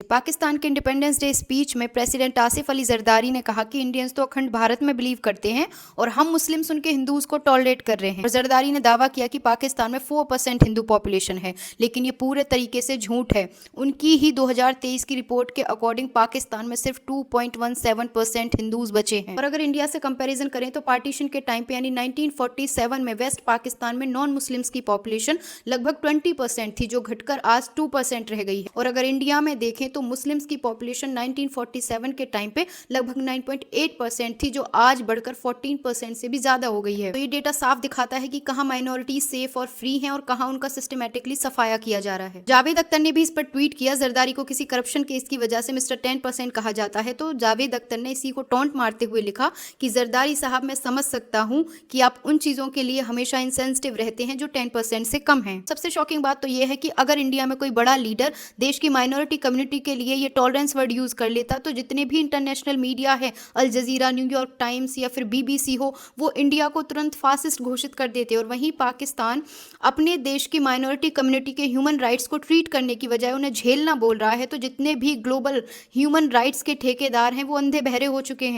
पाकिस्तान के independence day speech में president Asif Ali Zardari ने कहा कि इंडियंस तो अखंड भारत में बिलीव करते हैं और हम मुस्लिम्स उनके हिंदूज को टॉलरेट कर रहे हैं। और जरदारी ने दावा किया कि पाकिस्तान में 4% हिंदू पॉपुलेशन है, लेकिन ये पूरे तरीके से झूठ है। उनकी ही 2023 की रिपोर्ट के अकॉर्डिंग पाकिस्तान में सिर्फ 2.17% हिंदूज बचे हैं। और अगर इंडिया से कंपेरिजन करें तो पार्टीशन के टाइम पे यानी 1947 में वेस्ट पाकिस्तान में नॉन मुस्लिम्स की पॉपुलेशन लगभग 20% थी, जो घटकर आज 2% रह गई है। और अगर इंडिया में देखें तो मुस्लिम्स की पॉपुलेशन 1947 के टाइम पे लगभग 9.8% थी, जो आज बढ़कर 14% से भी ज्यादा हो गई है। तो ये डेटा साफ दिखाता है कि कहां माइनॉरिटी सेफ और फ्री हैं और कहां उनका सिस्टमेटिकली सफाया किया जा रहा है। जावेद अख्तर ने भी इस पर ट्वीट किया, जरदारी को किसी करप्शन केस की वजह से मिस्टर 10% कहा जाता है। तो जावेद अख्तर ने इसी को टॉन्ट मारते हुए लिखा कि जरदारी साहब, मैं समझ सकता हूं कि आप उन चीजों के लिए हमेशा इंसेंसिटिव रहते हैं जो 10% से कम है। सबसे शॉकिंग बात तो यह है कि अगर इंडिया में कोई बड़ा लीडर देश की माइनॉरिटी कम्युनिटी के लिए ये टॉलरेंस वर्ड यूज कर लेता तो जितने भी इंटरनेशनल मीडिया है, अल जजीरा, न्यूयॉर्क टाइम्स या फिर बीबीसी हो, वो इंडिया को तुरंत फासिस्ट घोषित कर देते। और वहीं पाकिस्तान अपने देश की माइनॉरिटी कम्युनिटी के ह्यूमन राइट्स को ट्रीट करने की बजाय उन्हें झेलना बोल रहा है। तो जितने भी ग्लोबल ह्यूमन राइट्स के ठेकेदार हैं वो अंधे बहरे हो चुके हैं।